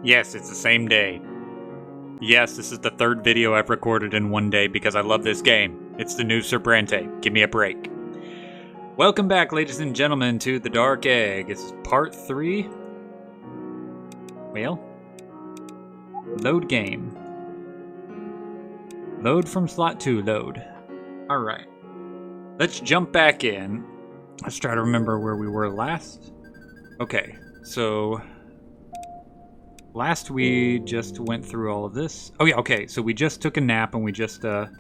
Yes, it's the same day. Yes, this is the third video I've recorded in one day because I love this game. It's the new Sir Brante. Give me a break. Welcome back, ladies and gentlemen, to The Dark Egg. It's part 3. Well, load game. Load from slot 2, load. Alright. Let's jump back in. Let's try to remember where we were last. Okay, so last we just went through all of this. Oh yeah, okay, so we just took a nap and we just Alright,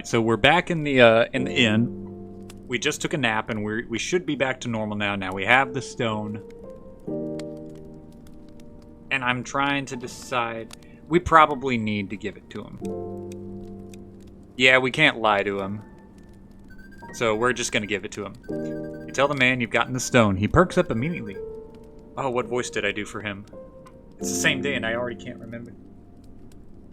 so we're back in the inn. We just took a nap and we should be back to normal now. Now we have the stone. And I'm trying to decide. We probably need to give it to him. Yeah, we can't lie to him. So we're just gonna give it to him. You tell the man you've gotten the stone. He perks up immediately. Oh, what voice did I do for him? It's the same day and I already can't remember.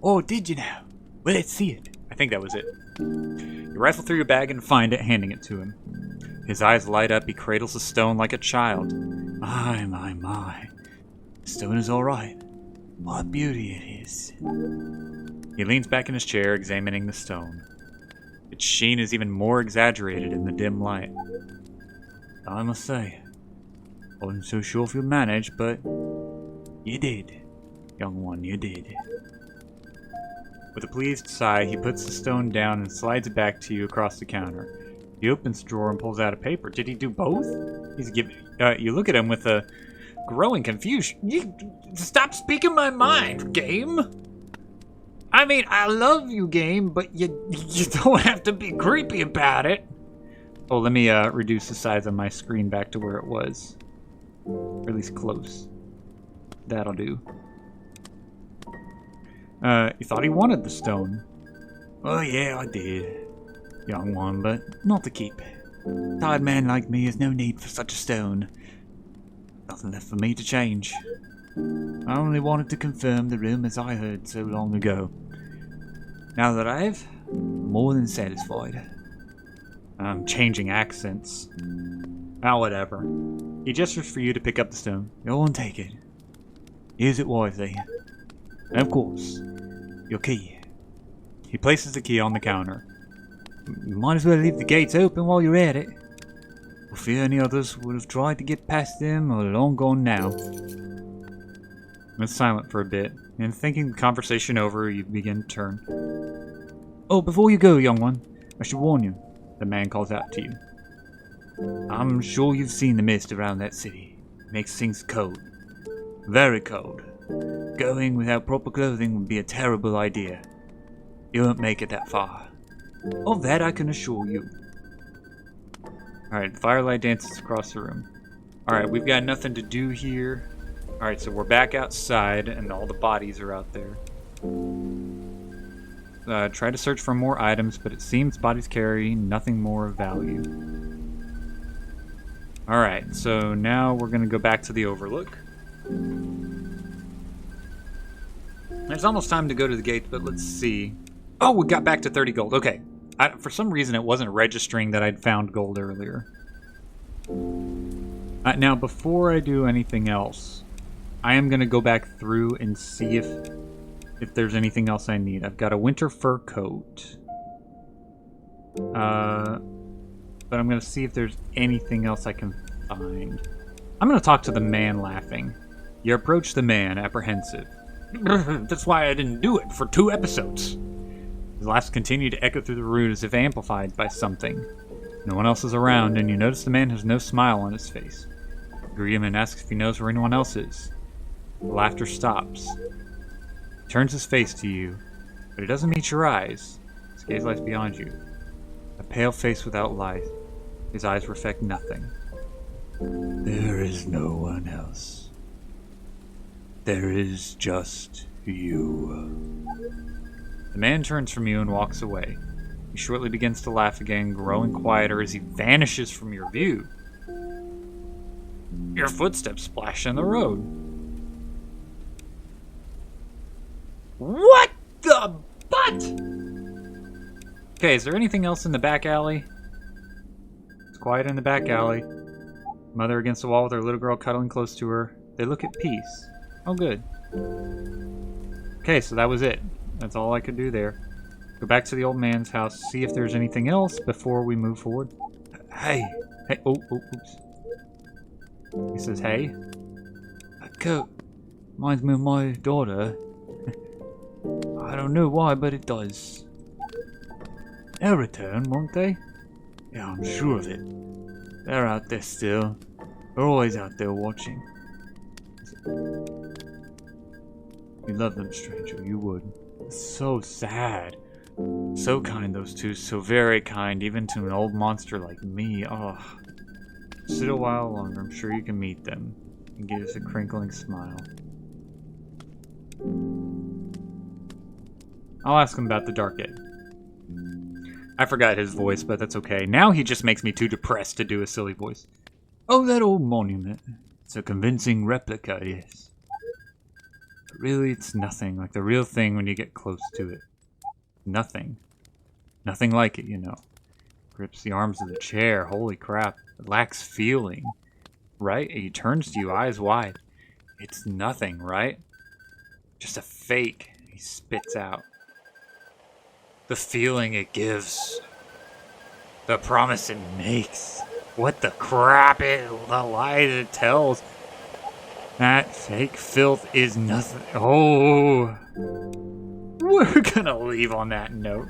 Oh, did you now? Well, let's see it. I think that was it. You rifle through your bag and find it, handing it to him. His eyes light up. He cradles the stone like a child. My, my, my. The stone is all right. What beauty it is. He leans back in his chair, examining the stone. Its sheen is even more exaggerated in the dim light. I must say, I wasn't so sure if you'd manage, but you did, young one, you did. With a pleased sigh, he puts the stone down and slides it back to you across the counter. He opens the drawer and pulls out a paper. Did he do both? He's giving. You look at him with a growing confusion. You stop speaking my mind, game. I mean, I love you, game, but you don't have to be creepy about it. Oh, let me reduce the size of my screen back to where it was. Or at least close. That'll do. You thought he wanted the stone. Oh yeah, I did, young one, but not to keep. A tired man like me has no need for such a stone. Nothing left for me to change. I only wanted to confirm the rumors I heard so long ago. Now that I'm more than satisfied. I'm changing accents. Ah, whatever. He gestures for you to pick up the stone. Go and take it. Use it wisely. And of course, your key. He places the key on the counter. You might as well leave the gates open while you're at it. For fear any others would have tried to get past them or long gone now. It's silent for a bit, and thinking the conversation over, you begin to turn. Oh, before you go, young one, I should warn you, the man calls out to you. I'm sure you've seen the mist around that city. It makes things cold. Very cold. Going without proper clothing would be a terrible idea. You won't make it that far. Of that I can assure you. Alright, firelight dances across the room. Alright, we've got nothing to do here. Alright, so we're back outside, and all the bodies are out there. Try to search for more items, but it seems bodies carry nothing more of value. Alright, so now we're going to go back to the Overlook. It's almost time to go to the gate, but let's see. Oh, we got back to 30 gold. Okay. For some reason, it wasn't registering that I'd found gold earlier. Now, before I do anything else, I am going to go back through and see if there's anything else I need. I've got a winter fur coat. But I'm going to see if there's anything else I can find. I'm going to talk to the man laughing. You approach the man, apprehensive. That's why I didn't do it for 2 episodes. His laughs continue to echo through the room as if amplified by something. No one else is around, and you notice the man has no smile on his face. You greet him and ask if he knows where anyone else is. The laughter stops. He turns his face to you, but it doesn't meet your eyes. His gaze lies beyond you. A pale face without light. His eyes reflect nothing. There is no one else. There is just you. The man turns from you and walks away. He shortly begins to laugh again, growing quieter as he vanishes from your view. Your footsteps splash in the road. What the butt? Okay, is there anything else in the back alley? It's quiet in the back alley. Mother against the wall with her little girl cuddling close to her. They look at peace. Oh, good. Okay, so that was it. That's all I could do there. Go back to the old man's house, see if there's anything else before we move forward. Hey! Hey, oops. He says, hey. That coat reminds me of my daughter. I don't know why, but it does. They'll return, won't they? Yeah, I'm sure of it. They're out there still. They're always out there watching. You love them, stranger, you would. It's so sad. So kind, those two, so very kind, even to an old monster like me. Oh. Sit a while longer, I'm sure you can meet them. And gives a crinkling smile. I'll ask him about the Dark Egg. I forgot his voice, but that's okay. Now he just makes me too depressed to do a silly voice. Oh, that old monument. It's a convincing replica, yes. But really, it's nothing like the real thing when you get close to it. Nothing. Nothing like it, you know. Grips the arms of the chair. Holy crap. It lacks feeling. Right? He turns to you, eyes wide. It's nothing, right? Just a fake. He spits out. The feeling it gives. The promise it makes. What the crap the lies it tells. That fake filth is nothing. Oh. We're gonna leave on that note.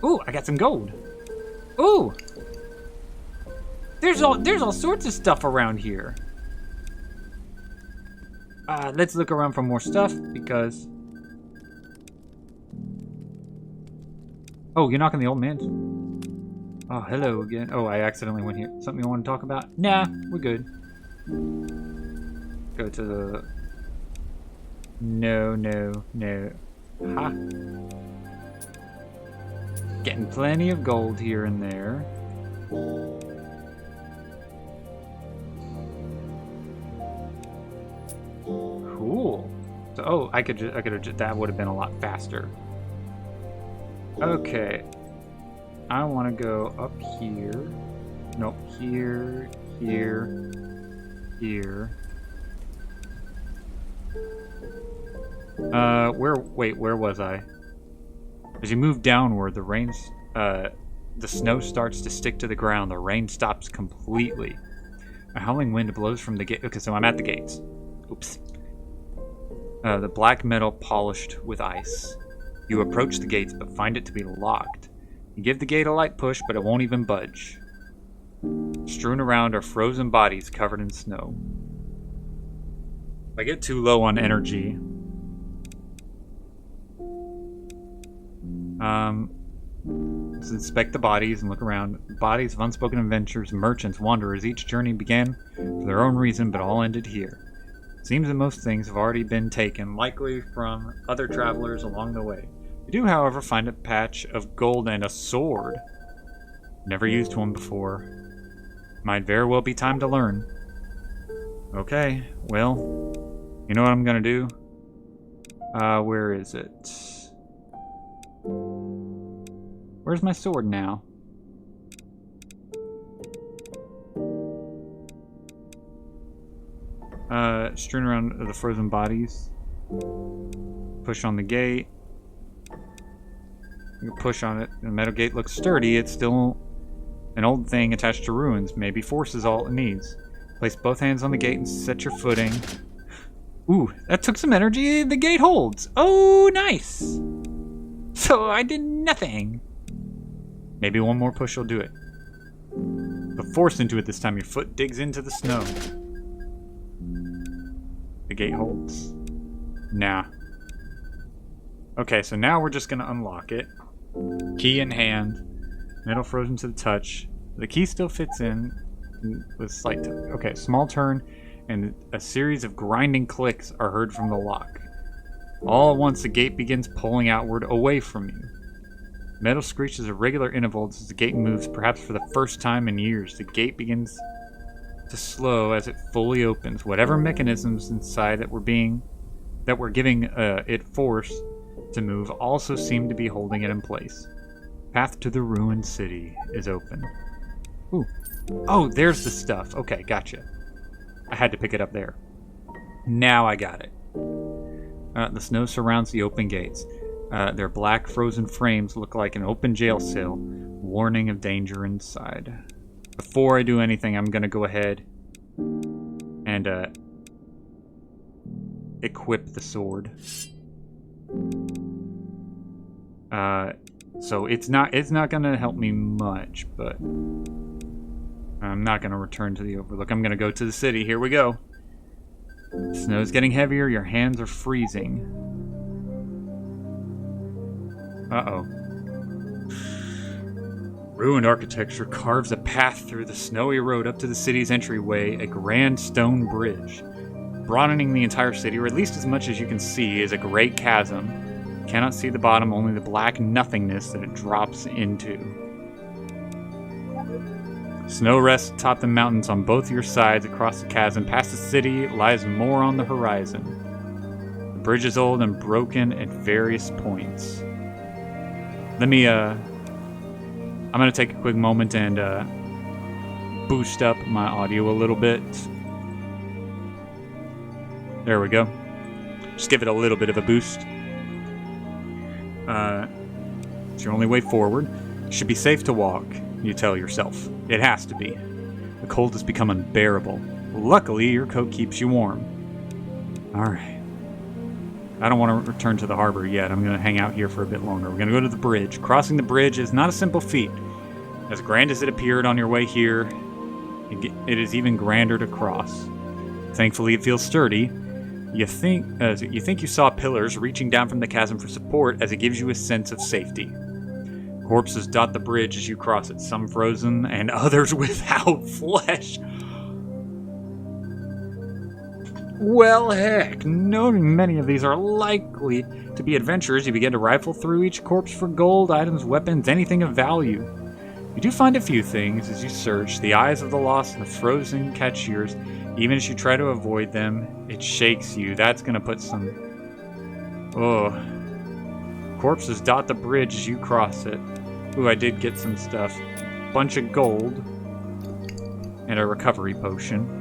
Ooh, I got some gold. Ooh. There's all sorts of stuff around here. Let's look around for more stuff, because... Oh, you're knocking the old man's... Oh, hello again. Oh, I accidentally went here. Something you want to talk about? Nah, we're good. Go to the... No. Ha. Getting plenty of gold here and there. Cool. So, oh, I could have just, that would have been a lot faster. Okay. I want to go up here. Nope, here. Where was I? As you move downward, the snow starts to stick to the ground. The rain stops completely. A howling wind blows from the gate. Okay, so I'm at the gates. Oops. The black metal polished with ice. You approach the gates, but find it to be locked. You give the gate a light push, but it won't even budge. Strewn around are frozen bodies covered in snow. If I get too low on energy... let's inspect the bodies and look around. Bodies of unspoken adventurers, merchants, wanderers. Each journey began for their own reason, but all ended here. It seems that most things have already been taken, likely from other travelers along the way. You do, however, find a patch of gold and a sword. Never used one before. Might very well be time to learn. Okay, well, you know what I'm gonna do? Where is it? Where's my sword now? Strewn around the frozen bodies. Push on the gate. You can push on it. The metal gate looks sturdy. It's still an old thing attached to ruins. Maybe force is all it needs. Place both hands on the gate and set your footing. Ooh, that took some energy. The gate holds. Oh, nice. So I did nothing. Maybe one more push will do it. But force into it this time. Your foot digs into the snow. The gate holds. Nah. Okay, so now we're just going to unlock it. Key in hand. Metal frozen to the touch. The key still fits in with slight touch. Okay, small turn and a series of grinding clicks are heard from the lock. All at once, the gate begins pulling outward away from you. Metal screeches at regular intervals as the gate moves, perhaps for the first time in years. The gate begins to slow as it fully opens. Whatever mechanisms inside that were giving it force to move also seem to be holding it in place. Path to the ruined city is open. Ooh. Oh, there's the stuff. Okay, gotcha. I had to pick it up there. Now I got it. The snow surrounds the open gates. Their black frozen frames look like an open jail cell, warning of danger inside. Before I do anything, I'm going to go ahead and equip the sword. So it's not going to help me much, but I'm not going to return to the Overlook. I'm going to go to the city. Here we go. Snow's getting heavier. Your hands are freezing. Uh-oh. Ruined architecture carves a path through the snowy road up to the city's entryway, a grand stone bridge. Broadening the entire city, or at least as much as you can see, is a great chasm. You cannot see the bottom, only the black nothingness that it drops into. Snow rests atop the mountains on both your sides across the chasm. Past the city lies more on the horizon. The bridge is old and broken at various points. Let me, I'm going to take a quick moment and boost up my audio a little bit. There we go. Just give it a little bit of a boost. It's your only way forward. It should be safe to walk, you tell yourself. It has to be. The cold has become unbearable. Luckily, your coat keeps you warm. Alright. I don't want to return to the harbor yet. I'm going to hang out here for a bit longer. We're going to go to the bridge. Crossing the bridge is not a simple feat. As grand as it appeared on your way here, it is even grander to cross. Thankfully, it feels sturdy. You think you saw pillars reaching down from the chasm for support, as it gives you a sense of safety. Corpses dot the bridge as you cross it, some frozen and others without flesh. Well, heck, knowing many of these are likely to be adventurers, you begin to rifle through each corpse for gold, items, weapons, anything of value. You do find a few things as you search. The eyes of the lost and the frozen catch yours. Even as you try to avoid them, it shakes you. That's going to put some... Oh. Corpses dot the bridge as you cross it. Ooh, I did get some stuff. Bunch of gold. And a recovery potion.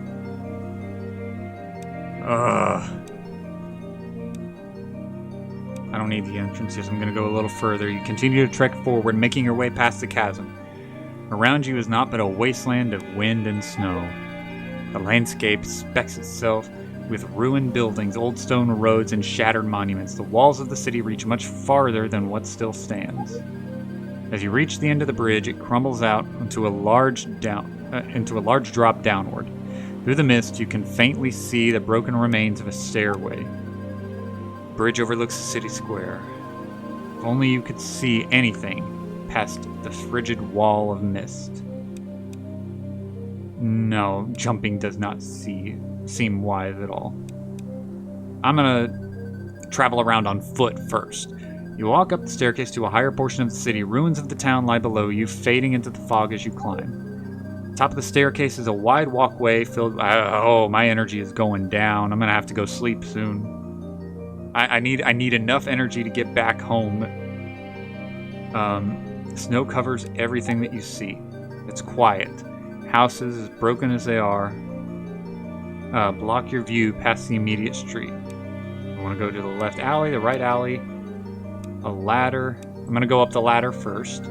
I don't need the entrances. I'm going to go a little further. You continue to trek forward, making your way past the chasm. Around you is naught but a wasteland of wind and snow. The landscape specks itself with ruined buildings, old stone roads, and shattered monuments. The walls of the city reach much farther than what still stands. As you reach the end of the bridge, it crumbles out into a large drop downward. Through the mist, you can faintly see the broken remains of a stairway. The bridge overlooks the city square. If only you could see anything past the frigid wall of mist. No, jumping does not seem wise at all. I'm gonna travel around on foot first. You walk up the staircase to a higher portion of the city. Ruins of the town lie below you, fading into the fog as you climb. Top of the staircase is a wide walkway filled... Oh, my energy is going down. I'm gonna have to go sleep soon. I need enough energy to get back home. Snow covers everything that you see. It's quiet. Houses, as broken as they are, block your view past the immediate street. You want to go to the left alley, the right alley, a ladder. I'm going to go up the ladder first.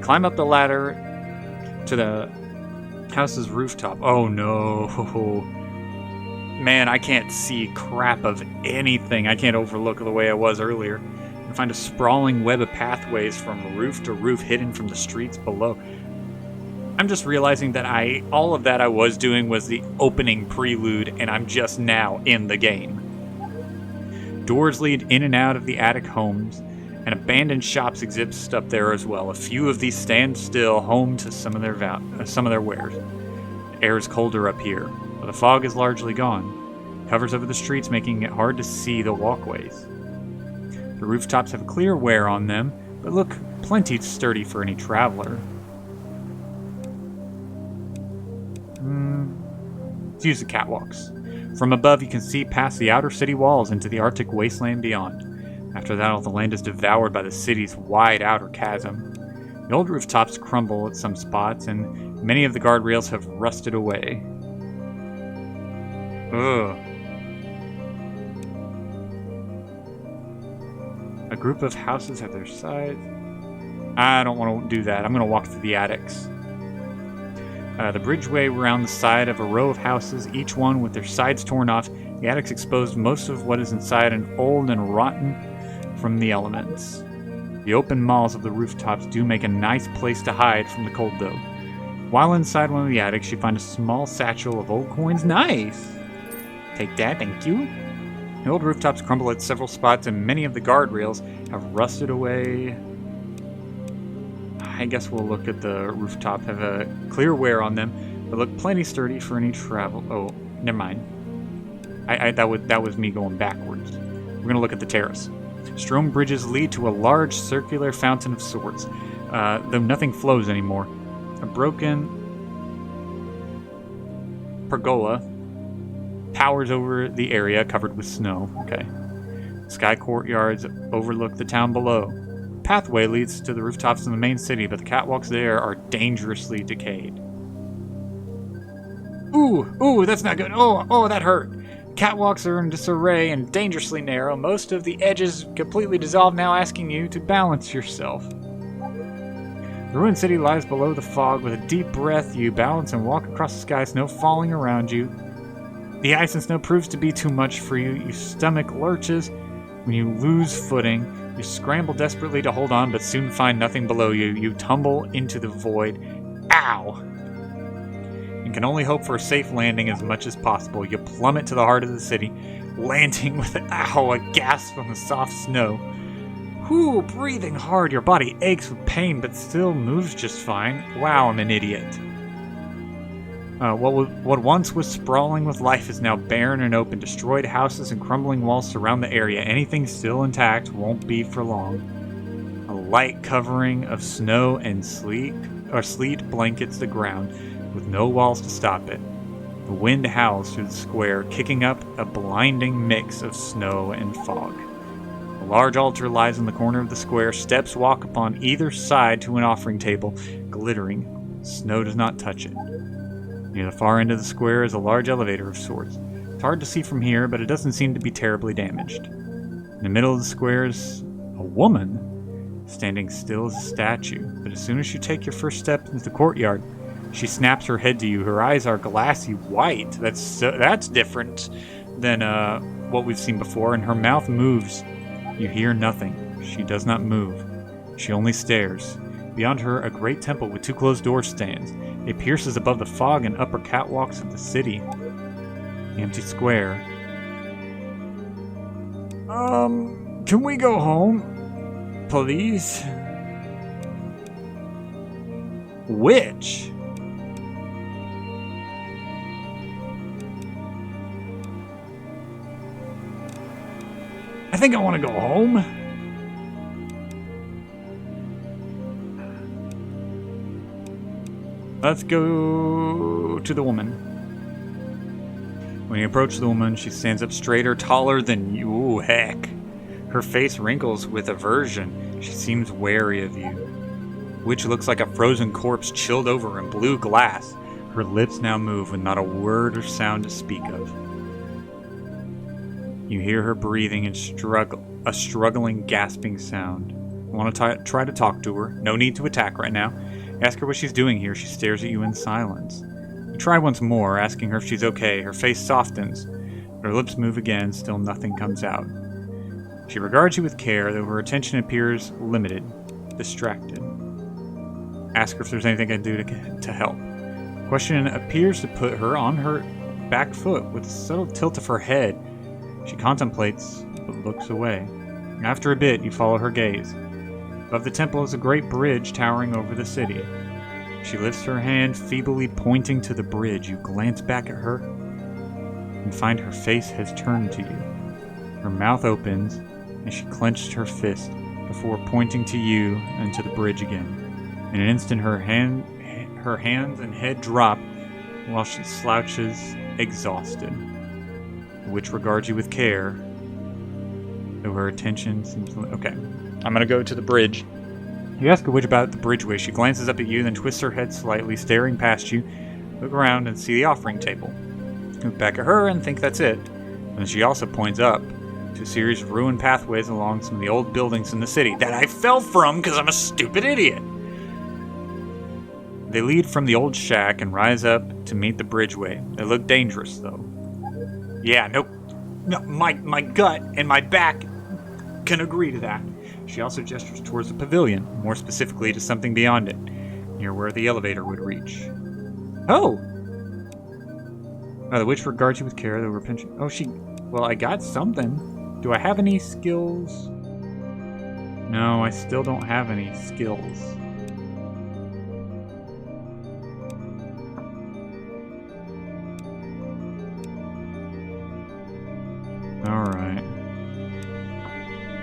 Climb up the ladder to the house's rooftop. Oh no. Man, I can't see crap of anything. I can't overlook the way I was earlier. I find a sprawling web of pathways from roof to roof hidden from the streets below. I'm just realizing that all of that I was doing was the opening prelude, and I'm just now in the game. Doors lead in and out of the attic homes, and abandoned shops exist up there as well. A few of these stand still, home to some of their wares. The air is colder up here, but the fog is largely gone. It covers over the streets, making it hard to see the walkways. The rooftops have clear wear on them, but look plenty sturdy for any traveler. Let's use the catwalks. From above, you can see past the outer city walls into the Arctic wasteland beyond. After that, all the land is devoured by the city's wide outer chasm. The old rooftops crumble at some spots, and many of the guardrails have rusted away. Ugh. A group of houses at their sides. I don't want to do that. I'm going to walk through the attics. The bridgeway around the side of a row of houses, each one with their sides torn off. The attics exposed most of what is inside and old and rotten from the elements. The open malls of the rooftops do make a nice place to hide from the cold, though. While inside one of the attics, you find a small satchel of old coins. Nice! Take that, thank you. The old rooftops crumble at several spots, and many of the guardrails have rusted away. I guess we'll look at the rooftop. Have a clear wear on them, but look plenty sturdy for any travel. Oh, never mind. That was me going backwards. We're gonna look at the terrace. Stone bridges lead to a large circular fountain of sorts, though nothing flows anymore. A broken pergola towers over the area covered with snow. Okay. Sky courtyards overlook the town below. Pathway leads to the rooftops in the main city, but the catwalks there are dangerously decayed. Ooh, that's not good. Oh, that hurt. Catwalks are in disarray and dangerously narrow. Most of the edges completely dissolved, now asking you to balance yourself. The ruined city lies below the fog. With a deep breath, you balance and walk across the sky, snow falling around you. The ice and snow proves to be too much for you. Your stomach lurches when you lose footing. You scramble desperately to hold on, but soon find nothing below you. You tumble into the void. Ow! And can only hope for a safe landing as much as possible. You plummet to the heart of the city, landing with a gasp on the soft snow. Whew, breathing hard. Your body aches with pain, but still moves just fine. Wow, I'm an idiot. What once was sprawling with life is now barren and open. Destroyed houses and crumbling walls surround the area. Anything still intact won't be for long. A light covering of snow and sleet blankets the ground, with no walls to stop it. The wind howls through the square, kicking up a blinding mix of snow and fog. A large altar lies in the corner of the square. Steps walk upon either side to an offering table, glittering. Snow does not touch it. Near the far end of the square is a large elevator of sorts. It's hard to see from here, but it doesn't seem to be terribly damaged. In the middle of the square is a woman, standing still as a statue. But as soon as you take your first step into the courtyard, she snaps her head to you. Her eyes are glassy white. That's different than what we've seen before. And her mouth moves. You hear nothing. She does not move. She only stares. Beyond her, a great temple with two closed doors stands. It pierces above the fog and upper catwalks of the city. The empty square. Can we go home? Please? Which? I think I want to go home. Let's go to the woman. When you approach the woman, she stands up straighter, taller than you. Ooh, heck. Her face wrinkles with aversion. She seems wary of you. Witch looks like a frozen corpse chilled over in blue glass. Her lips now move with not a word or sound to speak of. You hear her breathing and a struggling, gasping sound. You want to try to talk to her. No need to attack right now. Ask her what she's doing here. She stares at you in silence. You try once more, asking her if she's okay. Her face softens. Her lips move again. Still nothing comes out. She regards you with care, though her attention appears limited, distracted. Ask her if there's anything I can do to help. The question appears to put her on her back foot with a subtle tilt of her head. She contemplates, but looks away. After a bit, you follow her gaze. Above the temple is a great bridge towering over the city. She lifts her hand, feebly pointing to the bridge. You glance back at her and find her face has turned to you. Her mouth opens, and she clenched her fist before pointing to you and to the bridge again. In an instant, her hands and head drop while she slouches, exhausted. The witch regards you with care, though her attention seems... Okay, I'm gonna go to the bridge. You ask a witch about the bridgeway. She glances up at you, then twists her head slightly, staring past you. Look around and see the offering table. Look back at her and think that's it. And she also points up to a series of ruined pathways along some of the old buildings in the city that I fell from because I'm a stupid idiot. They lead from the old shack and rise up to meet the bridgeway. They look dangerous, though. Yeah, nope. No, my gut and my back can agree to that. She also gestures towards the pavilion, more specifically to something beyond it, near where the elevator would reach. Oh! The witch regards you with care. They were pinching. Oh, well, I got something. Do I have any skills? No, I still don't have any skills. Alright.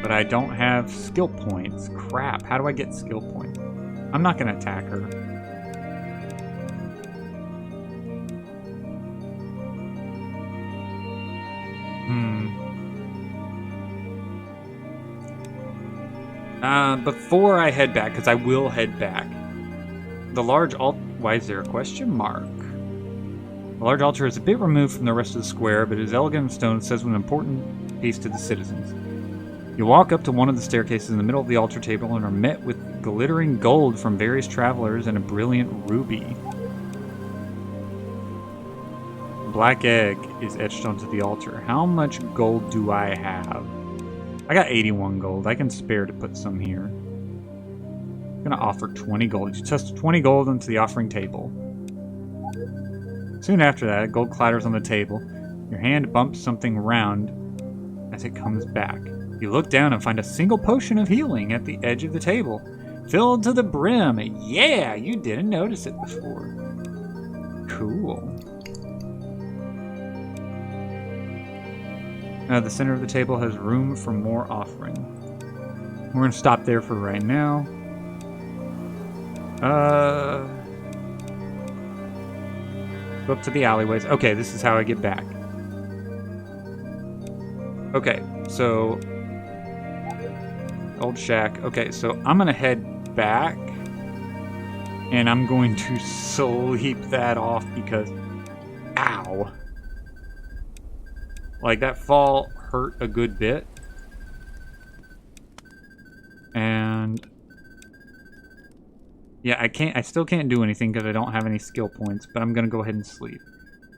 But I don't have skill points. Crap, how do I get skill points? I'm not gonna attack her. Before I head back, because I will head back, the large why is there a question mark? The large altar is a bit removed from the rest of the square, but it is elegant in stone and says with an important piece to the citizens. You walk up to one of the staircases in the middle of the altar table and are met with glittering gold from various travelers and a brilliant ruby. A black egg is etched onto the altar. How much gold do I have? I got 81 gold. I can spare to put some here. I'm going to offer 20 gold. You toss 20 gold onto the offering table. Soon after that, gold clatters on the table. Your hand bumps something round as it comes back. You look down and find a single potion of healing at the edge of the table, filled to the brim. Yeah, you didn't notice it before. Cool. The center of the table has room for more offering. We're going to stop there for right now. Go up to the alleyways. Okay, this is how I get back. Okay, so old shack. Okay, so I'm going to head back. And I'm going to sleep that off because... Ow. Like, that fall hurt a good bit. And... yeah, I still can't do anything because I don't have any skill points, but I'm going to go ahead and sleep.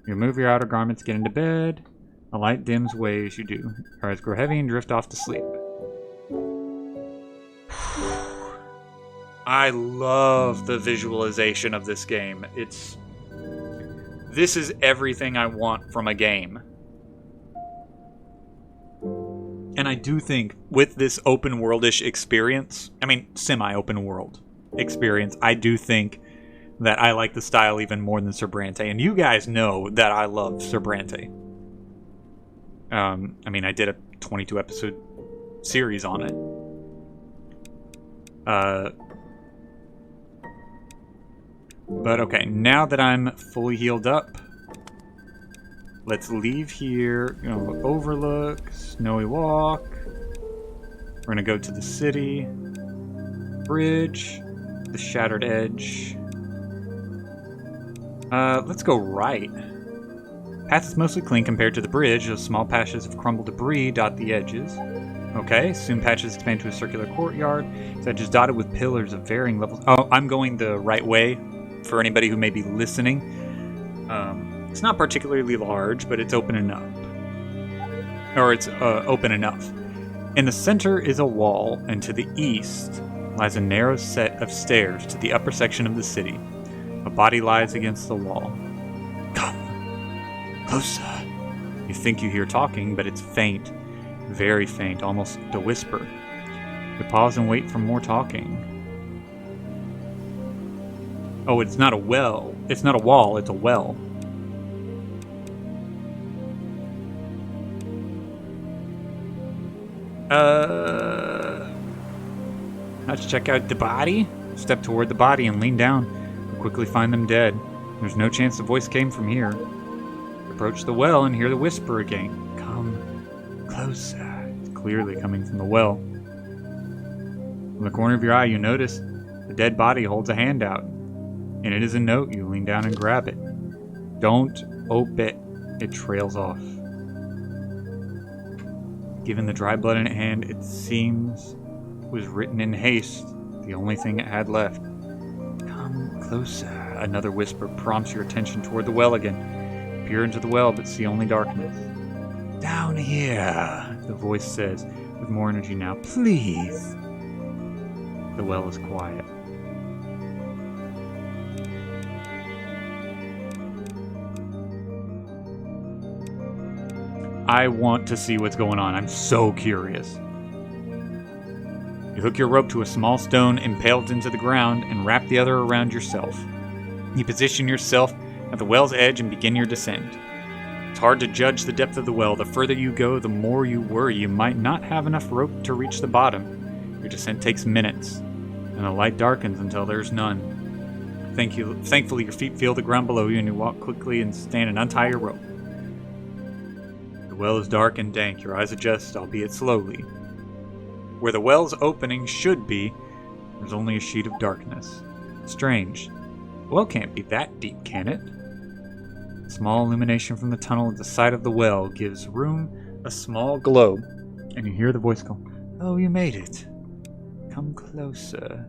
You remove your outer garments, get into bed. A light dims way as you do. Your eyes grow heavy and drift off to sleep. I love the visualization of this game. This is everything I want from a game. And I do think with this open worldish experience, I mean semi-open world experience, I do think that I like the style even more than Sir Brante. And you guys know that I love Sir Brante. I mean, I did a 22 episode series on it. But okay, now that I'm fully healed up, let's leave here. Overlook, Snowy Walk. We're gonna go to the city, bridge, the Shattered Edge. Let's go right. Path is mostly clean compared to the bridge, as small patches of crumbled debris dot the edges. Okay, soon patches expand to a circular courtyard. Its edges dotted with pillars of varying levels. Oh, I'm going the right way for anybody who may be listening. It's not particularly large, but it's open enough. Or it's open enough. In the center is a wall, and to the east lies a narrow set of stairs to the upper section of the city. A body lies against the wall. Come closer. You think you hear talking, but it's faint. Very faint, almost a whisper. You pause and wait for more talking. Oh, it's not a well. It's not a wall, it's a well. Let's check out the body. Step toward the body and lean down. You'll quickly find them dead. There's no chance the voice came from here. Approach the well and hear the whisper again. Come closer. It's clearly coming from the well. From the corner of your eye, you notice the dead body holds a hand out, and it is a note. You lean down and grab it. Don't open it. It trails off. Given the dry blood in its hand, it seems was written in haste, the only thing it had left. Come closer. Another whisper prompts your attention toward the well again. Peer into the well, but see only darkness. Down here, the voice says, with more energy now. Please. The well is quiet. I want to see what's going on. I'm so curious. You hook your rope to a small stone impaled into the ground and wrap the other around yourself. You position yourself at the well's edge and begin your descent. It's hard to judge the depth of the well. The further you go, the more you worry you might not have enough rope to reach the bottom. Your descent takes minutes, and the light darkens until there's none. Thankfully, your feet feel the ground below you, and you walk quickly and stand and untie your rope. The well is dark and dank. Your eyes adjust, albeit slowly. Where the well's opening should be, there's only a sheet of darkness. Strange. The well can't be that deep, can it? A small illumination from the tunnel at the side of the well gives room a small glow, and you hear the voice call, "Oh, you made it. Come closer."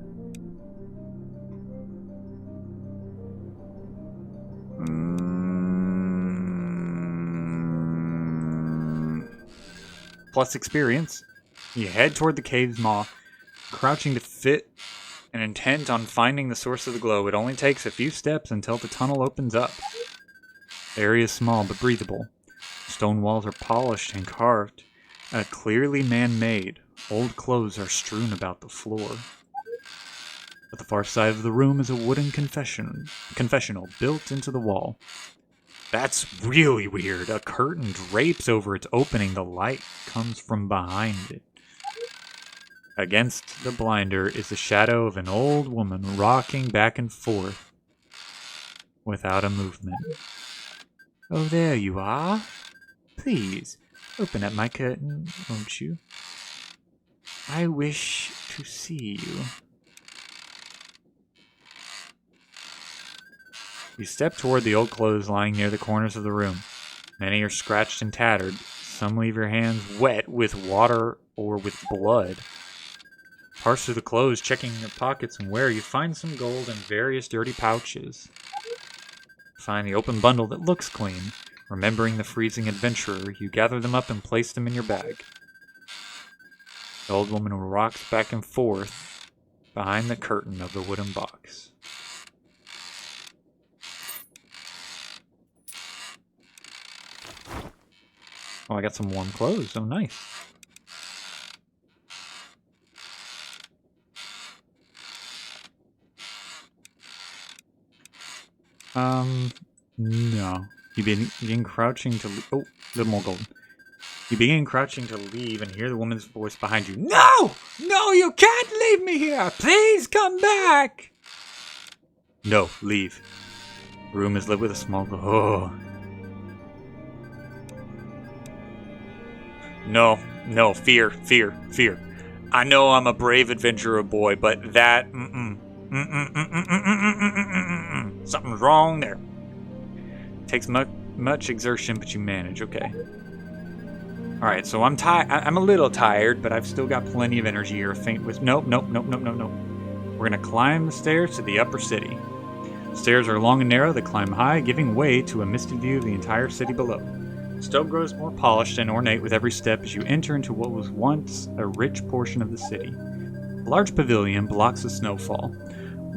Plus experience. You head toward the cave's maw, crouching to fit and intent on finding the source of the glow. It only takes a few steps until the tunnel opens up. The area is small but breathable. Stone walls are polished and carved, clearly man-made. Old clothes are strewn about the floor. At the far side of the room is a wooden confessional built into the wall. That's really weird. A curtain drapes over its opening. The light comes from behind it. Against the blinder is the shadow of an old woman rocking back and forth without a movement. Oh, there you are. Please, open up my curtain, won't you? I wish to see you. You step toward the old clothes lying near the corners of the room. Many are scratched and tattered. Some leave your hands wet with water or with blood. Parse through the clothes, checking your pockets and where you find some gold and various dirty pouches. Find the open bundle that looks clean. Remembering the freezing adventurer, you gather them up and place them in your bag. The old woman rocks back and forth behind the curtain of the wooden box. Oh, I got some warm clothes. Oh, nice. No. You begin crouching to leave. Oh, a little more gold. You begin crouching to leave and hear the woman's voice behind you. No! No, you can't leave me here! Please come back! No, leave. The room is lit with a small glow. Oh. No, fear. I know I'm a brave adventurer boy, but that, something's wrong there. Takes much exertion, but you manage, okay. Alright, so I'm a little tired, but I've still got plenty of energy here. Nope. We're gonna climb the stairs to the upper city. The stairs are long and narrow, they climb high, giving way to a misty view of the entire city below. The stone grows more polished and ornate with every step as you enter into what was once a rich portion of the city. A large pavilion blocks the snowfall.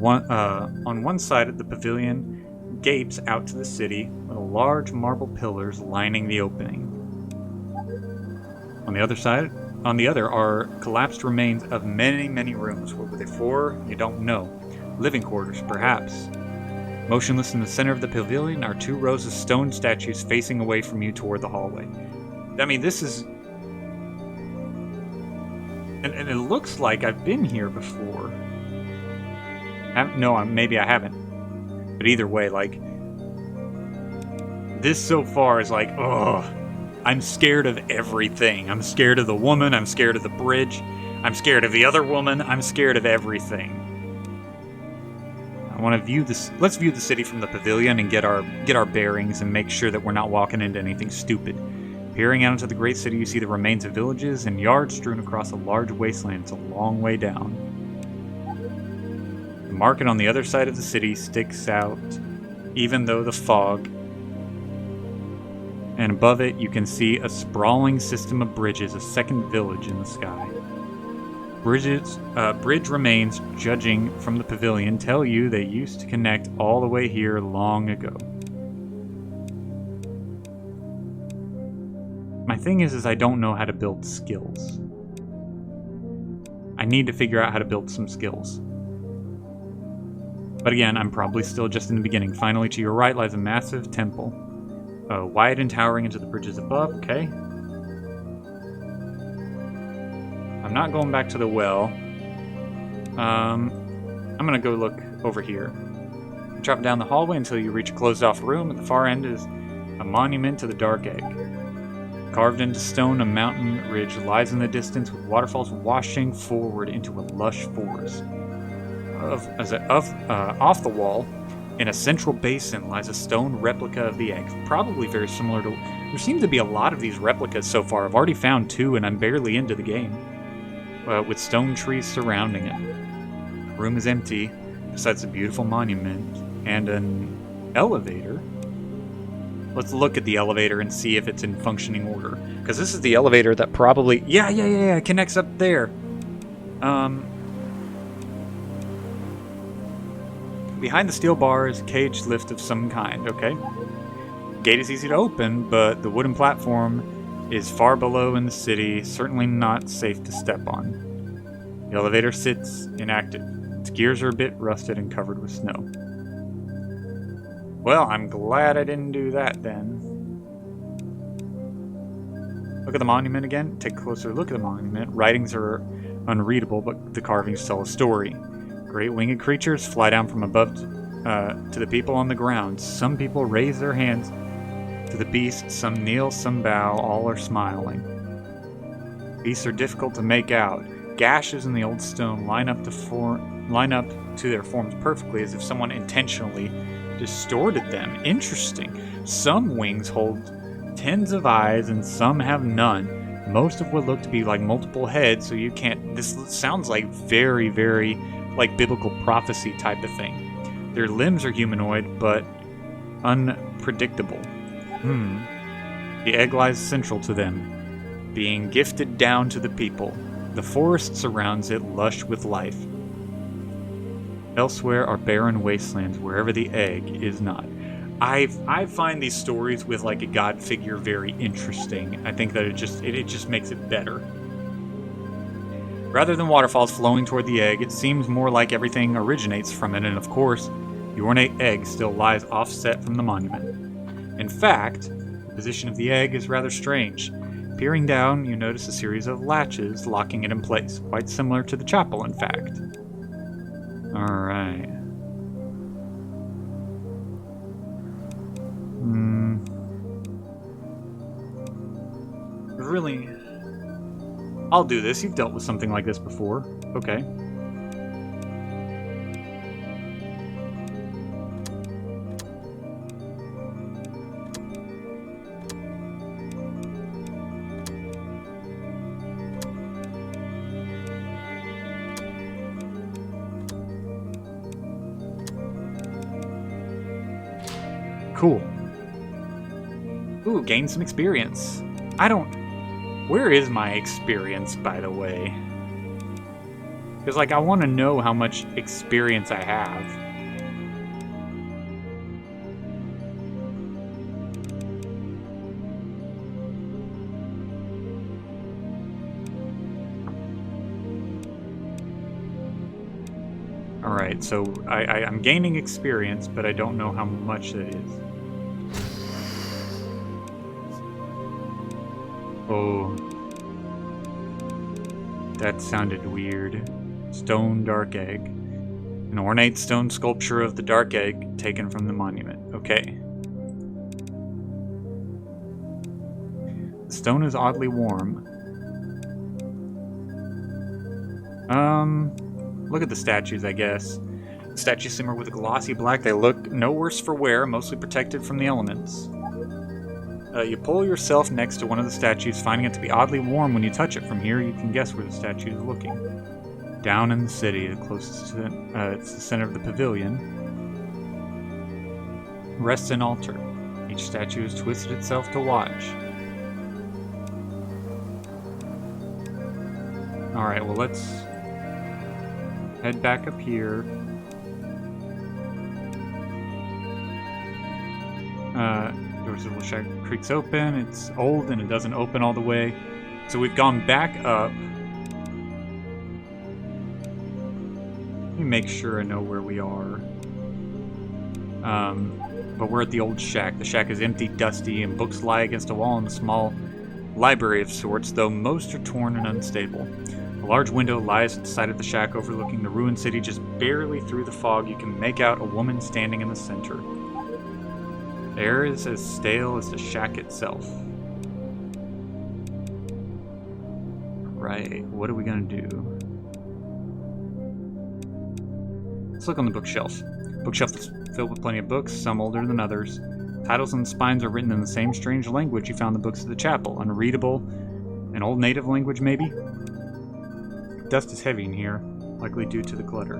On one side of the pavilion gapes out to the city with large marble pillars lining the opening. On the other are collapsed remains of many rooms. What were they for? You don't know. Living quarters, perhaps. Motionless in the center of the pavilion are 2 rows of stone statues facing away from you toward the hallway. I mean, this is... And it looks like I've been here before. No, maybe I haven't. But either way, like... This so far is like, ugh. I'm scared of everything. I'm scared of the woman. I'm scared of the bridge. I'm scared of the other woman. I'm scared of everything. I want to view this. Let's view the city from the pavilion and get our bearings and make sure that we're not walking into anything stupid. Peering out into the great city, you see the remains of villages and yards strewn across a large wasteland. It's a long way down. The market on the other side of the city sticks out, even though the fog. And above it, you can see a sprawling system of bridges, a second village in the sky. Bridge remains, judging from the pavilion, tell you they used to connect all the way here long ago. My thing is I don't know how to build skills. I need to figure out how to build some skills. But again, I'm probably still just in the beginning. Finally, to your right lies a massive temple. Wide and towering into the bridges above, okay. I'm not going back to the well. I'm gonna go look over here. Drop down the hallway until you reach a closed-off room. At the far end is a monument to the Dark Egg. Carved into stone, a mountain ridge lies in the distance with waterfalls washing forward into a lush forest. Off the wall, in a central basin, lies a stone replica of the egg, probably very similar to... There seem to be a lot of these replicas so far. I've already found 2 and I'm barely into the game. With stone trees surrounding it. The room is empty, besides a beautiful monument and an elevator. Let's look at the elevator and see if it's in functioning order. Because this is the elevator that probably... Yeah, it connects up there. Behind the steel bar is a caged lift of some kind, okay? The gate is easy to open, but the wooden platform is far below in the city, certainly not safe to step on. The elevator sits inactive. Its gears are a bit rusted and covered with snow. Well, I'm glad I didn't do that then. Look at the monument again. Take a closer look at the monument. Writings are unreadable, but the carvings tell a story. Great winged creatures fly down from above to the people on the ground. Some people raise their hands to the beast, some kneel, some bow, all are smiling. Beasts are difficult to make out. Gashes in the old stone line up to their forms perfectly, as if someone intentionally distorted them. Interesting. Some wings hold tens of eyes and some have none. Most of what look to be like multiple heads, so you can't... This sounds like very, very like biblical prophecy type of thing. Their limbs are humanoid, but unpredictable. The egg lies central to them, being gifted down to the people. The forest surrounds it, lush with life. Elsewhere are barren wastelands wherever the egg is not. I find these stories with like a god figure very interesting. I think that it just makes it better. Rather than waterfalls flowing toward the egg, it seems more like everything originates from it, and of course, the ornate egg still lies offset from the monument. In fact, the position of the egg is rather strange. Peering down, you notice a series of latches locking it in place, quite similar to the chapel, in fact. Alright. Really... I'll do this. You've dealt with something like this before. Okay. Cool. Ooh, gain some experience. Where is my experience, by the way? Because, like, I want to know how much experience I have. Alright, so I'm gaining experience, but I don't know how much it is. Oh. That sounded weird. Stone Dark Egg. An ornate stone sculpture of the Dark Egg taken from the monument. Okay. The stone is oddly warm. Look at the statues, I guess. Statues simmer with a glossy black. They look no worse for wear, mostly protected from the elements. You pull yourself next to one of the statues, finding it to be oddly warm when you touch it. From here, you can guess where the statue is looking. Down in the city, the closest to it's the center of the pavilion, rests an altar. Each statue has twisted itself to watch. Alright, well, let's head back up here. Doors of the little shack creaks open. It's old and it doesn't open all the way. So we've gone back up. Let me make sure I know where we are. But we're at the old shack. The shack is empty, dusty, and books lie against a wall in a small library of sorts, though most are torn and unstable. A large window lies at the side of the shack overlooking the ruined city. Just barely through the fog, you can make out a woman standing in the center. The air is as stale as the shack itself. Right, what are we gonna do? Let's look on the bookshelf. Bookshelf is filled with plenty of books, some older than others. Titles on the spines are written in the same strange language you found the books at the chapel. Unreadable, an old native language maybe? Dust is heavy in here, likely due to the clutter.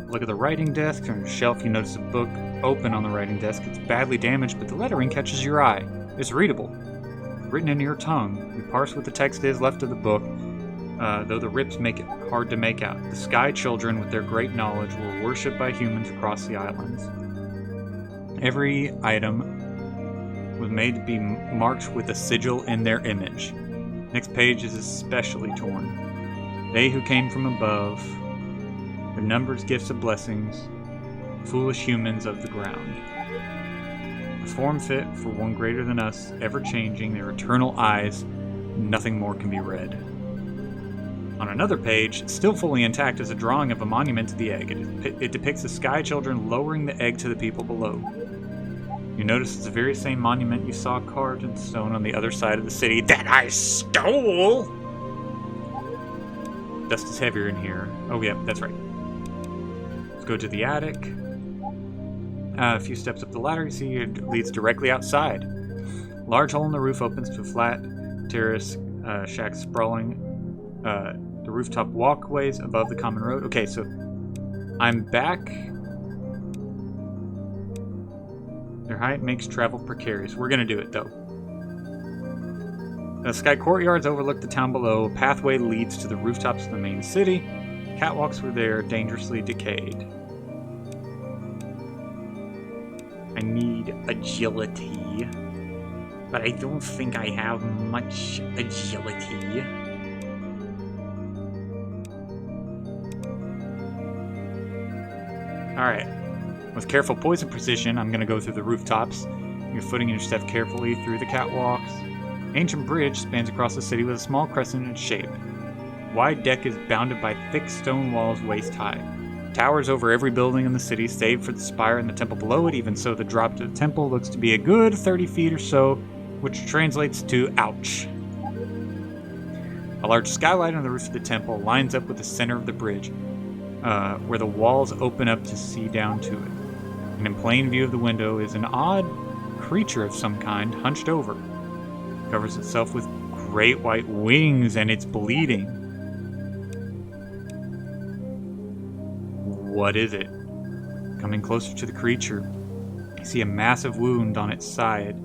Look at the writing desk. On your shelf, you notice a book open on the writing desk. It's badly damaged, but the lettering catches your eye. It's readable. Written in your tongue. You parse what the text is left of the book, though the rips make it hard to make out. The Sky Children, with their great knowledge, were worshipped by humans across the islands. Every item was made to be marked with a sigil in their image. Next page is especially torn. They who came from above, their numbers, gifts of blessings, foolish humans of the ground. A form fit for one greater than us, ever-changing, their eternal eyes, nothing more can be read. On another page, still fully intact, is a drawing of a monument to the egg. It depicts the Sky Children lowering the egg to the people below. You notice it's the very same monument you saw carved in stone on the other side of the city that I stole! Dust is heavier in here. Oh yeah, that's right. Let's go to the attic. A few steps up the ladder, you see it leads directly outside. Large hole in the roof opens to a flat terrace shack sprawling the rooftop walkways above the common road. Okay, so I'm back. Their height makes travel precarious. We're gonna do it though. The sky courtyards overlook the town below. A pathway leads to the rooftops of the main city. Catwalks were there, dangerously decayed. I need agility, but I don't think I have much agility. Alright. With careful poise and precision, I'm going to go through the rooftops. You're footing your step carefully through the catwalks. Ancient bridge spans across the city with a small crescent in its shape. Wide deck is bounded by thick stone walls waist high. Towers over every building in the city, save for the spire and the temple below it. Even so, the drop to the temple looks to be a good 30 feet or so, which translates to ouch. A large skylight on the roof of the temple lines up with the center of the bridge, where the walls open up to see down to it. And in plain view of the window is an odd creature of some kind, hunched over. It covers itself with great white wings, and it's bleeding. What is it? Coming closer to the creature, you see a massive wound on its side.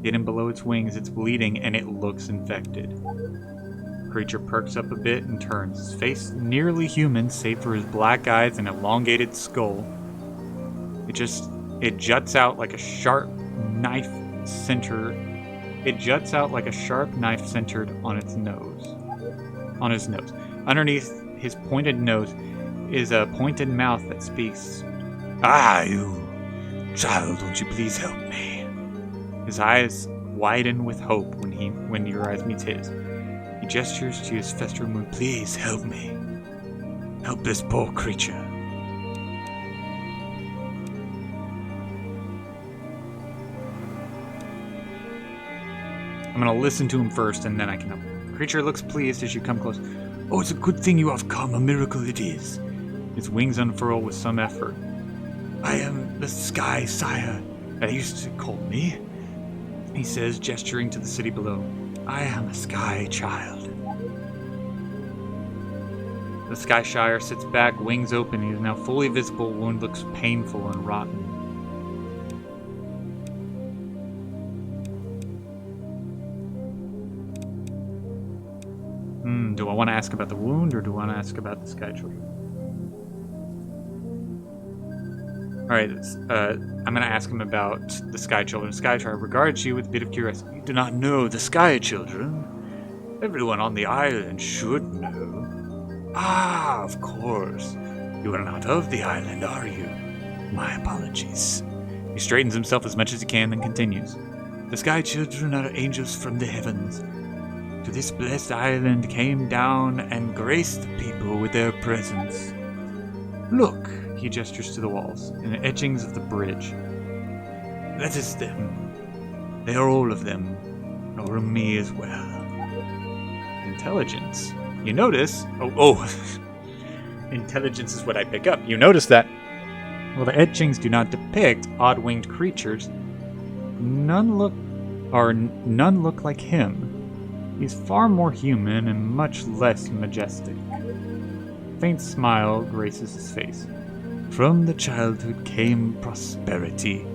Hidden below its wings, it's bleeding, and it looks infected. The creature perks up a bit and turns. His face nearly human, save for his black eyes and elongated skull. It juts out like a sharp knife centered. It juts out like a sharp knife centered on its nose. On his nose. Underneath his pointed nose is a pointed mouth that speaks. Ah, you child, won't you please help me? His eyes widen with hope when your eyes meets his. He gestures to his festering wound. Please help me. Help this poor creature. I'm gonna listen to him first, and then I can help. The creature looks pleased as you come close. Oh, it's a good thing you have come. A miracle it is. His wings unfurl with some effort. I am the Sky Sire, that used to call me, he says, gesturing to the city below. I am a Sky Child. The Sky Shire sits back, wings open. He is now fully visible. Wound looks painful and rotten. Do I want to ask about the wound, or do I want to ask about the Sky Children? Alright, I'm going to ask him about the Sky Children. Sky Child regards you with a bit of curiosity. You do not know the Sky Children? Everyone on the island should know. Ah, of course. You are not of the island, are you? My apologies. He straightens himself as much as he can, then continues. The Sky Children are angels from the heavens. To this blessed island came down and graced the people with their presence. Look, he gestures to the walls, and the etchings of the bridge. That is them. They are all of them, nor me as well. Intelligence. You notice... Oh. Intelligence is what I pick up. You notice that... Well, the etchings do not depict odd-winged creatures. None look like him. He's far more human and much less majestic. A faint smile graces his face. From the childhood came prosperity,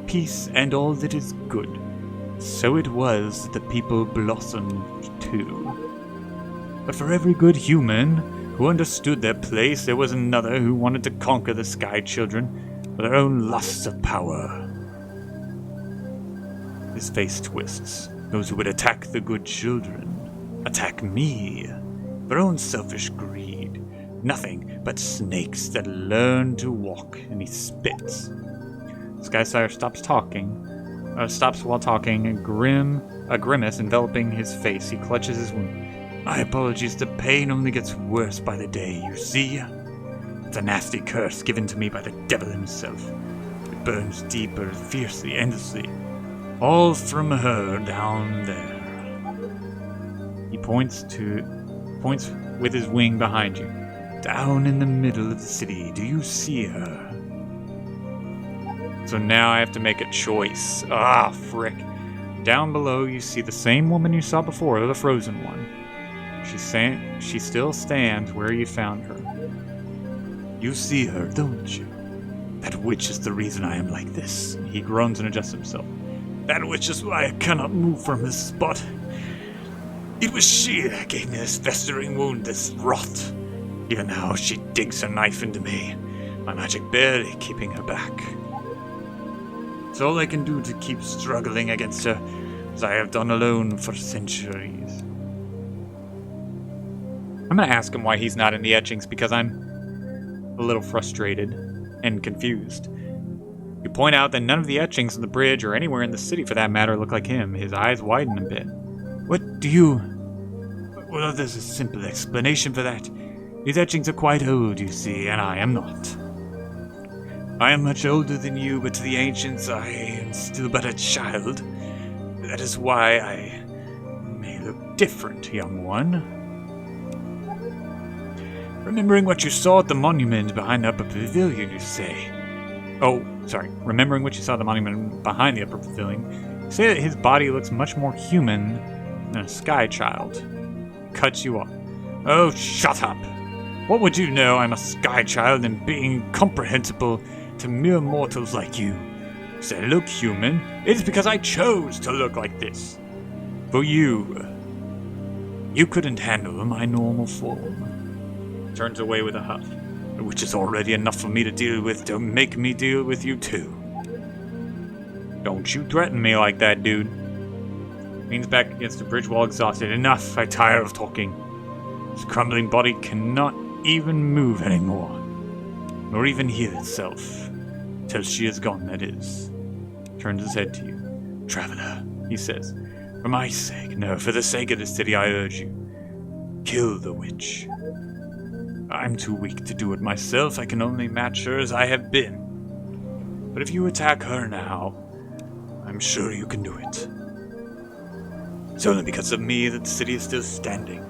peace, and all that is good. So it was that the people blossomed too. But for every good human who understood their place, there was another who wanted to conquer the Sky Children for their own lusts of power. His face twists. Those who would attack the good children, attack me, their own selfish greed. Nothing but snakes that learn to walk, and he spits. Skysire stops while talking, a grimace enveloping his face. He clutches his wound. My apologies, the pain only gets worse by the day, you see? It's a nasty curse given to me by the devil himself. It burns deeper, fiercely, endlessly. All from her down there. He points with his wing behind you. Down in the middle of the city. Do you see her? So now I have to make a choice. Ah, frick. Down below you see the same woman you saw before, the frozen one. She still stands where you found her. You see her, don't you? That witch is the reason I am like this. He groans and adjusts himself. That witch is why I cannot move from this spot. It was she that gave me this festering wound, this rot. Even now she digs a knife into me, my magic barely keeping her back. It's all I can do to keep struggling against her, as I have done alone for centuries. I'm going to ask him why he's not in the etchings, because I'm a little frustrated and confused. You point out that none of the etchings on the bridge, or anywhere in the city for that matter, look like him. His eyes widen a bit. What do you... Well, there's a simple explanation for that. These etchings are quite old, you see, and I am not. I am much older than you, but to the ancients I am still but a child. That is why I may look different, young one. Remembering what you saw at the monument behind the upper pavilion, you say. Remembering what you saw at the monument behind the upper pavilion, you say that his body looks much more human than a Sky Child. Cuts you off. Oh, shut up! What would you know? I'm a Sky Child and being incomprehensible to mere mortals like you. If I look human, it is because I chose to look like this. For you couldn't handle my normal form. Turns away with a huff. Which is already enough for me to deal with, to make me deal with you too. Don't you threaten me like that, dude. Leans back against the bridge wall, exhausted. Enough, I tire of talking. His crumbling body cannot even move anymore. Nor even heal itself. Till she is gone, that is. Turns his head to you. Traveler, he says. For my sake, no, for the sake of the city, I urge you. Kill the witch. I'm too weak to do it myself. I can only match her as I have been. But if you attack her now, I'm sure you can do it. It's only because of me that the city is still standing.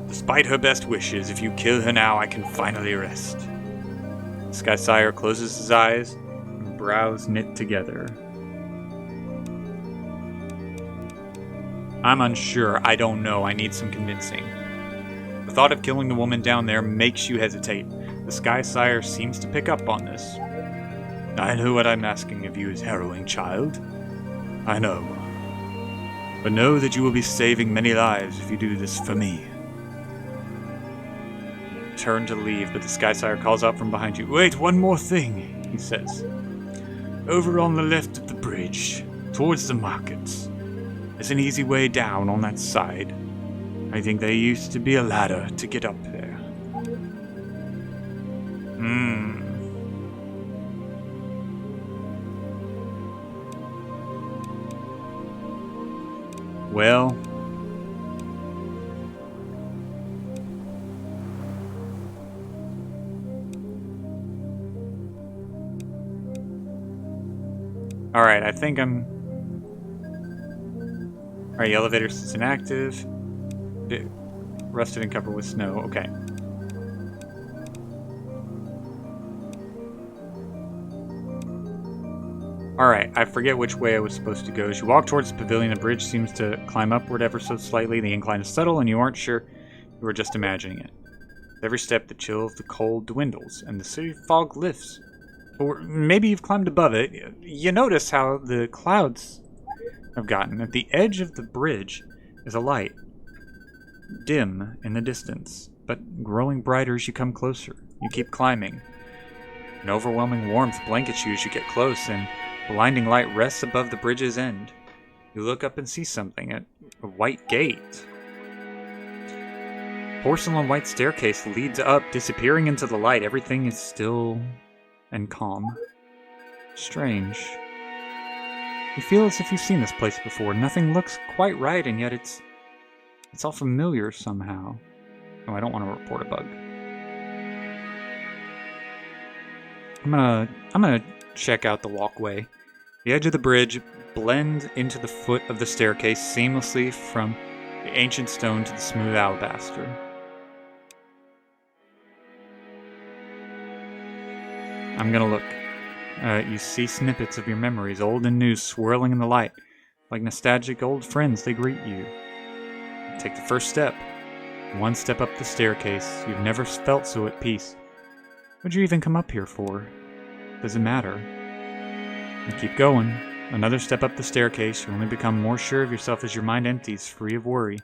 Despite her best wishes, if you kill her now, I can finally rest. The Sky Sire closes his eyes and brows knit together. I'm unsure. I don't know. I need some convincing. The thought of killing the woman down there makes you hesitate. The Sky Sire seems to pick up on this. I know what I'm asking of you is harrowing, child. I know. But know that you will be saving many lives if you do this for me. You turn to leave, but the Sky Sire calls out from behind you. Wait, one more thing, he says. Over on the left of the bridge, towards the markets. There's an easy way down on that side. I think there used to be a ladder to get up there. Well... Alright, I think I'm... Alright, the elevator is inactive. Rusted and covered with snow. Okay. Alright, I forget which way I was supposed to go. As you walk towards the pavilion, the bridge seems to climb upward ever so slightly. The incline is subtle, and you aren't sure you were just imagining it. With every step, the chill of the cold dwindles, and the city fog lifts. Or maybe you've climbed above it. You notice how the clouds have gotten. At the edge of the bridge is a light. Dim in the distance, but growing brighter as you come closer. You keep climbing. An overwhelming warmth blankets you as you get close, and blinding light rests above the bridge's end. You look up and see something, a white gate. Porcelain white staircase leads up, disappearing into the light. Everything is still and calm. Strange. You feel as if you've seen this place before. Nothing looks quite right, and yet it's all familiar somehow. Oh, I don't want to report a bug. I'm gonna check out the walkway. The edge of the bridge blends into the foot of the staircase seamlessly from the ancient stone to the smooth alabaster. I'm gonna look. You see snippets of your memories, old and new, swirling in the light. Like nostalgic old friends, they greet you. Take the first step. One step up the staircase. You've never felt so at peace. What'd you even come up here for? Does it matter? You keep going. Another step up the staircase. You only become more sure of yourself as your mind empties, free of worry.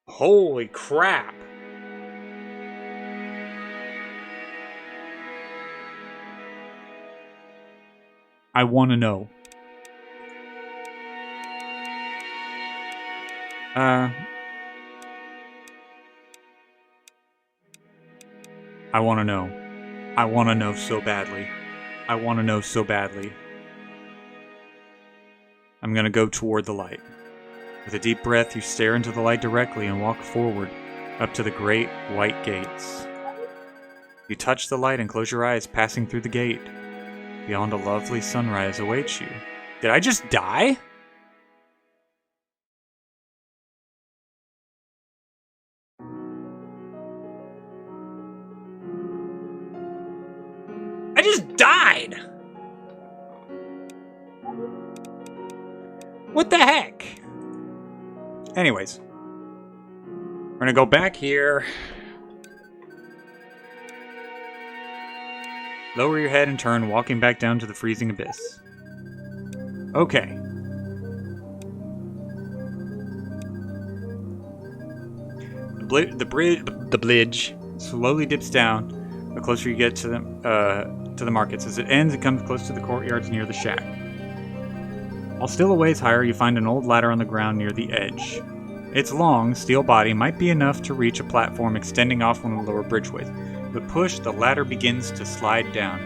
Holy crap! I want to know. I want to know. I want to know so badly. I want to know so badly. I'm gonna go toward the light. With a deep breath, you stare into the light directly and walk forward, up to the great white gates. You touch the light and close your eyes, passing through the gate. Beyond a lovely sunrise awaits you. Did I just die? I just died! What the heck? Anyways. We're gonna go back here. Lower your head and turn, walking back down to the freezing abyss. Okay. The bridge slowly dips down the closer you get to the markets. As it ends, it comes close to the courtyards near the shack. While still a ways higher, you find an old ladder on the ground near the edge. Its long, steel body might be enough to reach a platform extending off one of the lower bridgeways. But push, the ladder begins to slide down.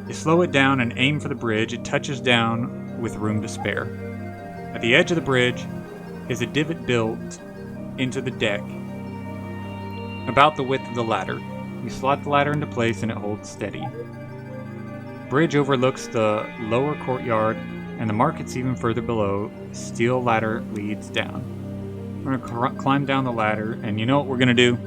You slow it down and aim for the bridge. It touches down with room to spare. At the edge of the bridge is a divot built into the deck, about the width of the ladder. You slot the ladder into place and it holds steady. bridge overlooks the lower courtyard, and the market's even further below. Steel ladder leads down. We're gonna climb down the ladder, and you know what we're gonna do?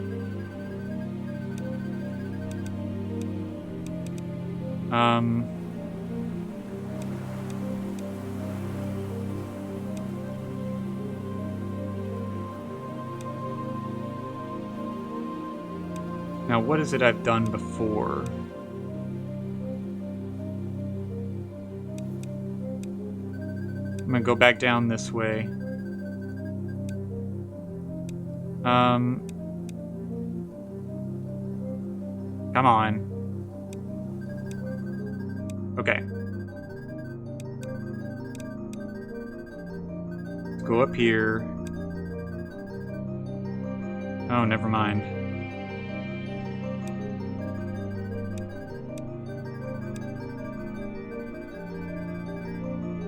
Now, what is it I've done before? I'm gonna go back down this way. Come on. Okay. Let's go up here. Oh, never mind.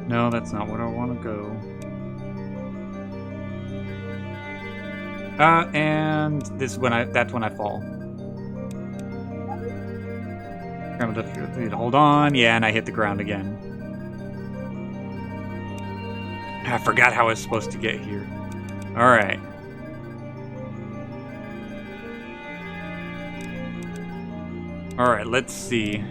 No, that's not what I want to go. And this is when that's when I fall. Hold on. Yeah, and I hit the ground again. I forgot how I was supposed to get here. Alright. Alright, let's see.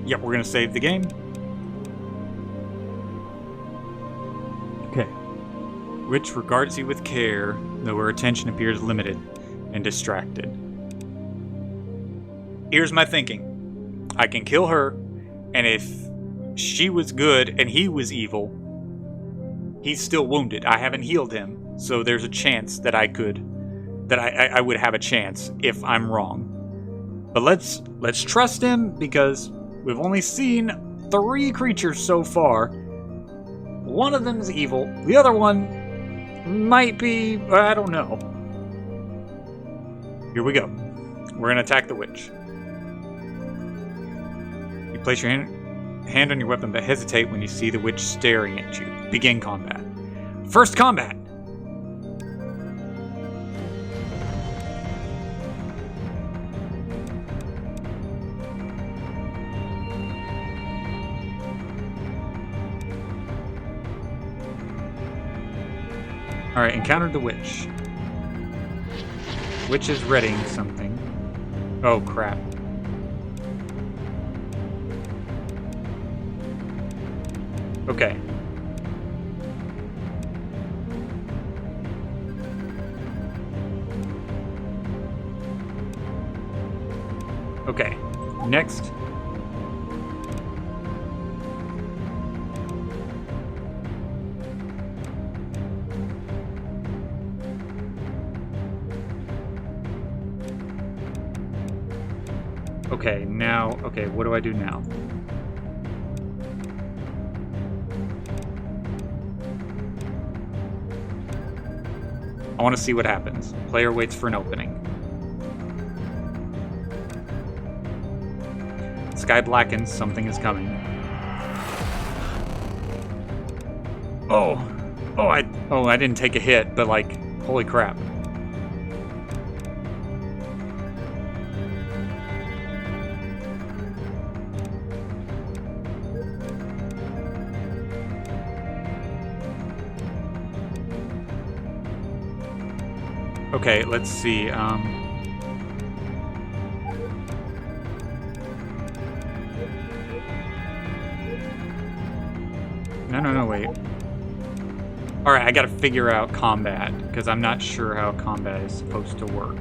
Yep, we're gonna save the game. Okay. Which regards you with care, though her attention appears limited and distracted. Here's my thinking. I can kill her, and if she was good and he was evil, he's still wounded. I haven't healed him, so there's a chance that I would have a chance if I'm wrong. But let's trust him, because we've only seen 3 creatures so far. One of them is evil. The other one might be, I don't know. Here we go. We're going to attack the witch. You place your hand on your weapon, but hesitate when you see the witch staring at you. Begin combat. First combat! Alright, encountered the witch. Witch is readying something. Oh, crap. Okay. Okay. Next. Okay, now, okay, what do I do now? I want to see what happens. Player waits for an opening. Sky blackens, something is coming. I didn't take a hit, but like, holy crap. Okay, let's see. No, wait. Alright, I gotta figure out combat, because I'm not sure how combat is supposed to work.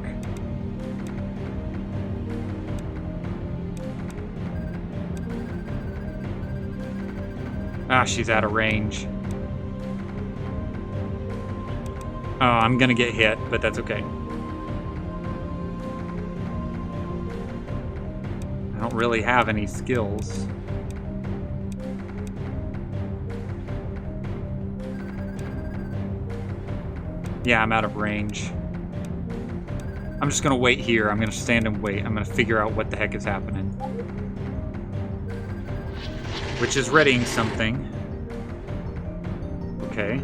Ah, she's out of range. Oh, I'm gonna get hit, but that's okay. I don't really have any skills. Yeah, I'm out of range. I'm just gonna wait here. I'm gonna stand and wait. I'm gonna figure out what the heck is happening. which is readying something. Okay.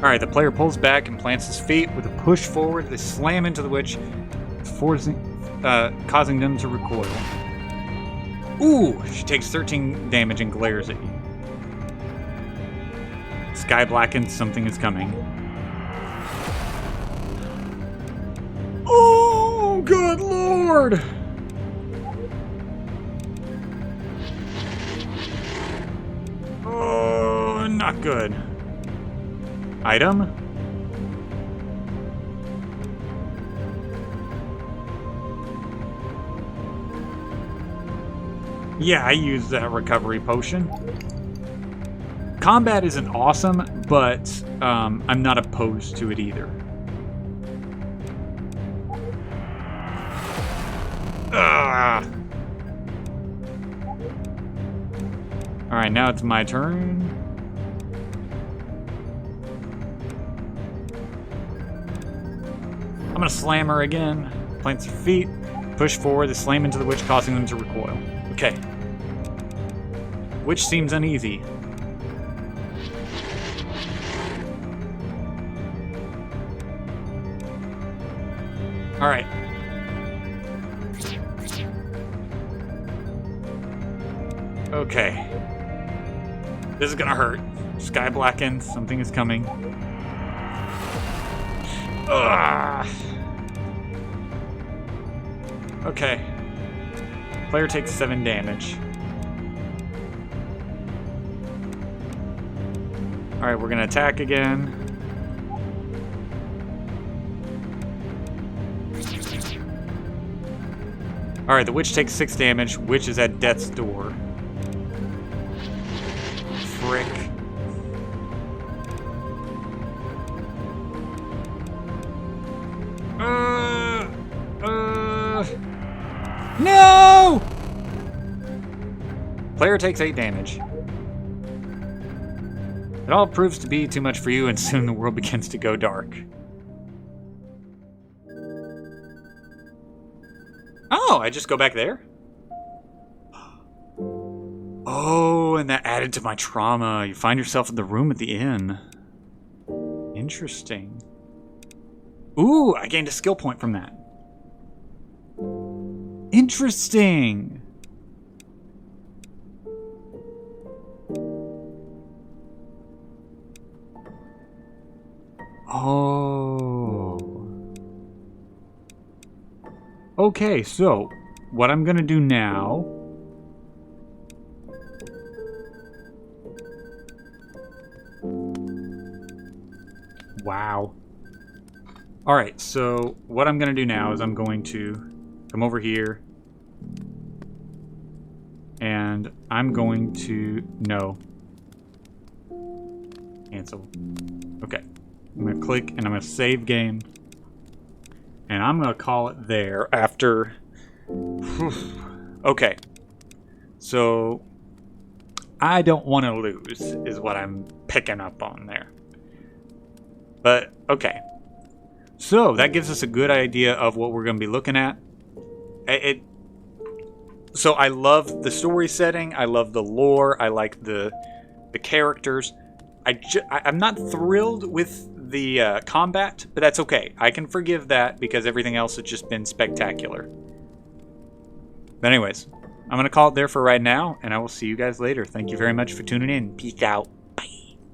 Alright, the player pulls back and plants his feet. With a push forward, they slam into the witch, causing them to recoil. Ooh, she takes 13 damage and glares at you. Sky blackens, something is coming. Oh, good lord! Oh, not good. Item? Yeah, I used that recovery potion. Combat isn't awesome, but I'm not opposed to it either. Alright, now it's my turn. I'm gonna slam her again. Plants her feet, push forward, they slam into the witch, causing them to recoil. Okay. Witch seems uneasy. Alright. Okay. This is gonna hurt. Sky blackens, something is coming. Ugh. Okay. Player takes 7 damage. Alright, we're gonna attack again. Alright, the witch takes 6 damage. Witch is at death's door. Frick. No! Player takes 8 damage. It all proves to be too much for you, and soon the world begins to go dark. Oh, I just go back there? Oh, and that added to my trauma. You find yourself in the room at the inn. Interesting. Ooh, I gained a skill point from that. Interesting. Oh. Okay, so what I'm gonna do now wow. Alright, so what I'm gonna do now is I'm going to come over here and I'm going to cancel. Okay. I'm going to click and I'm going to save game. And I'm going to call it there after... Okay. So, I don't want to lose, is what I'm picking up on there. But, okay. So, that gives us a good idea of what we're going to be looking at. So, I love the story setting. I love the lore. I like the characters. I'm not thrilled with the combat, but that's okay. I can forgive that because everything else has just been spectacular. But anyways, I'm going to call it there for right now, and I will see you guys later. Thank you very much for tuning in. Peace out.